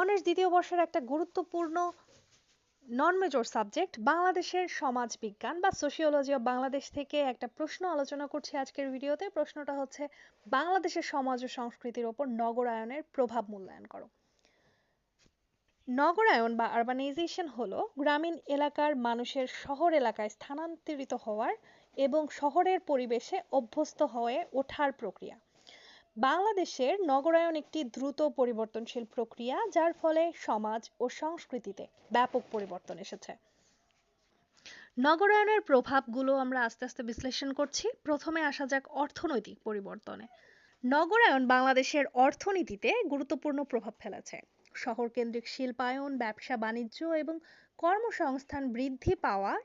Honours দ্বিতীয় বর্ষের একটা গুরুত্বপূর্ণ নন মেজর সাবজেক্ট বাংলাদেশের সমাজবিজ্ঞান বা সোশিওলজি অফ বাংলাদেশ থেকে একটা প্রশ্ন আলোচনা করছি আজকের ভিডিওতে। প্রশ্নটা হচ্ছে, বাংলাদেশের সমাজ ও সংস্কৃতির ওপর নগরায়নের প্রভাব মূল্যায়ন করো। নগরায়ন বা আরবানাইজেশন হলো গ্রামীণ এলাকার মানুষের শহর এলাকায় স্থানান্তরিত হওয়ার এবং শহরের পরিবেশে অভ্যস্ত হয়ে ওঠার প্রক্রিয়া। বাংলাদেশের নগরায়ন একটি দ্রুত পরিবর্তনশীল প্রক্রিয়া, যার ফলে সমাজ ও সংস্কৃতিতে ব্যাপক পরিবর্তন এসেছে। নগরায়নের প্রভাবগুলো আমরা আস্তে আস্তে বিশ্লেষণ করছি। প্রথমে আসা যাক অর্থনৈতিক পরিবর্তনে। নগরায়ন বাংলাদেশের অর্থনীতিতে গুরুত্বপূর্ণ প্রভাব ফেলেছে। শহর কেন্দ্রিক শিল্পায়ন, ব্যবসা বাণিজ্য এবং কর্মসংস্থান বৃদ্ধি পাওয়ার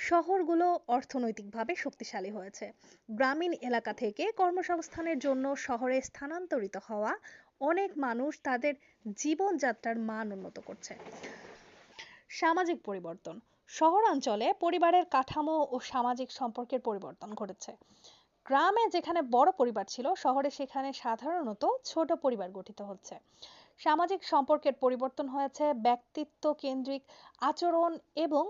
শহরগুলো অর্থনৈতিকভাবে শক্তিশালী হয়েছে। গ্রামীণ এলাকা থেকে কর্মসংস্থানের জন্য শহরে স্থানান্তরিত হওয়া অনেক মানুষ তাদের জীবনযাত্রার মান উন্নত করছে। সামাজিক পরিবর্তন। শহরাঞ্চলে পরিবারের কাঠামো ও সামাজিক সম্পর্কের পরিবর্তন ঘটেছে। গ্রামে যেখানে বড় পরিবার ছিল, শহরে সেখানে সাধারণত ছোট পরিবার গঠিত হচ্ছে। সামাজিক সম্পর্কের পরিবর্তন হয়েছে, ব্যক্তিত্ব কেন্দ্রিক আচরণ এবং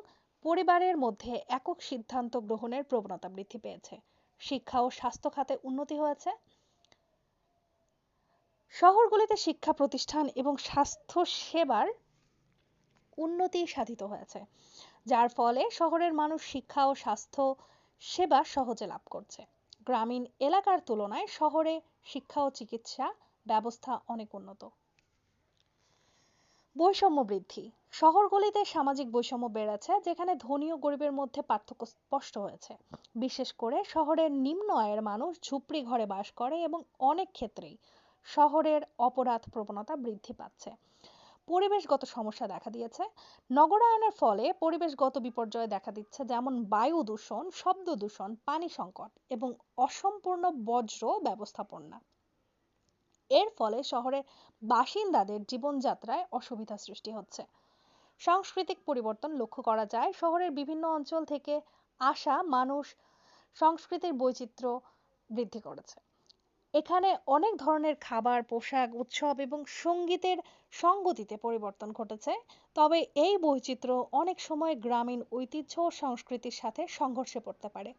পরিবারের মধ্যে একক সিদ্ধান্ত গ্রহণের প্রবণতা বৃদ্ধি পেয়েছে। শিক্ষা ও স্বাস্থ্য খাতে উন্নতি হয়েছে। শহরগুলিতে শিক্ষা প্রতিষ্ঠান এবং স্বাস্থ্য সেবার উন্নতি সাধিত হয়েছে, যার ফলে শহরের মানুষ শিক্ষা ও স্বাস্থ্য সেবা সহজে লাভ করছে। গ্রামীণ এলাকার তুলনায় শহরে শিক্ষা ও চিকিৎসা ব্যবস্থা অনেক উন্নত। বৈষম্য বৃদ্ধি। শহরগুলিতে সামাজিক বৈষম্য বেড়েছে, যেখানে ধনী ও গরিবের মধ্যে পার্থক্য স্পষ্ট হয়েছে। বিশেষ করে শহরের নিম্ন আয়ের মানুষ ঝুপড়ি ঘরে বাস করে এবং অনেক ক্ষেত্রেই শহরের অপরাধ প্রবণতা বৃদ্ধি পাচ্ছে। পরিবেশগত সমস্যা দেখা দিয়েছে। নগরায়নের ফলে পরিবেশগত বিপর্যয় দেখা দিচ্ছে, যেমন বায়ু দূষণ, শব্দ দূষণ, পানি সংকট এবং অসম্পূর্ণ বজ্র ব্যবস্থাপনা। এর ফলে শহরের বাসিন্দাদের জীবনযাত্রায় অসুবিধা সৃষ্টি হচ্ছে। সাংস্কৃতিক পরিবর্তন লক্ষ্য করা যায়। শহরের বিভিন্ন অঞ্চল থেকে আসা মানুষ সংস্কৃতির বৈচিত্র্য বৃদ্ধি করেছে। এখানে অনেক ধরনের খাবার, পোশাক, উৎসব এবং সঙ্গীতের সঙ্গতিতে পরিবর্তন ঘটেছে। তবে এই বৈচিত্র্য অনেক সময় গ্রামীণ ঐতিহ্য ও সংস্কৃতির সাথে সংঘর্ষে পড়তে পারে।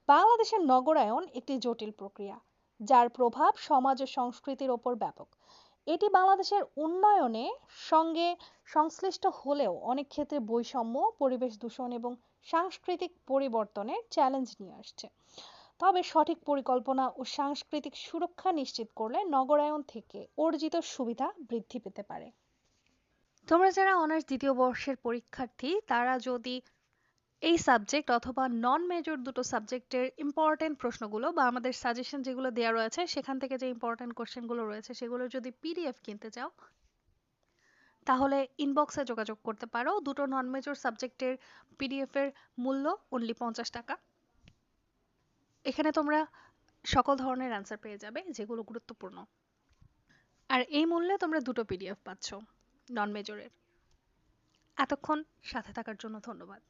বাংলাদেশের নগরায়ন একটি জটিল প্রক্রিয়া, যার প্রভাব সমাজ ও সংস্কৃতির ওপর ব্যাপক। এটি বাংলাদেশের উন্নয়নে সঙ্গে সংশ্লিষ্ট হলেও অনেক ক্ষেত্রে বৈষম্য, পরিবেশ দূষণ এবং সাংস্কৃতিক পরিবর্তনের চ্যালেঞ্জ নিয়ে আসছে। তবে সঠিক পরিকল্পনা ও সাংস্কৃতিক সুরক্ষা নিশ্চিত করলে নগরায়ন থেকে অর্জিত সুবিধা বৃদ্ধি পেতে পারে। তোমরা যারা অনার্স দ্বিতীয় বর্ষের পরীক্ষার্থী, তারা যদি এই সাবজেক্ট অথবা নন মেজর দুটো সাবজেক্টের ইম্পর্টেন্ট প্রশ্নগুলো বা আমাদের সাজেশন যেগুলো দেওয়া রয়েছে সেখান থেকে যে ইম্পর্টেন্ট কোশ্চেনগুলো রয়েছে সেগুলো যদি পিডিএফ কিনতে চাও, তাহলে ইনবক্সে যোগাযোগ করতে পারো। দুটো নন মেজর সাবজেক্টের পিডিএফ এর মূল্য অনলি 50 টাকা। এখানে তোমরা সকল ধরনের অ্যান্সার পেয়ে যাবে যেগুলো গুরুত্বপূর্ণ। আর এই মূল্যে তোমরা দুটো পিডিএফ পাচ্ছ নন মেজরের। এতক্ষণ সাথে থাকার জন্য ধন্যবাদ।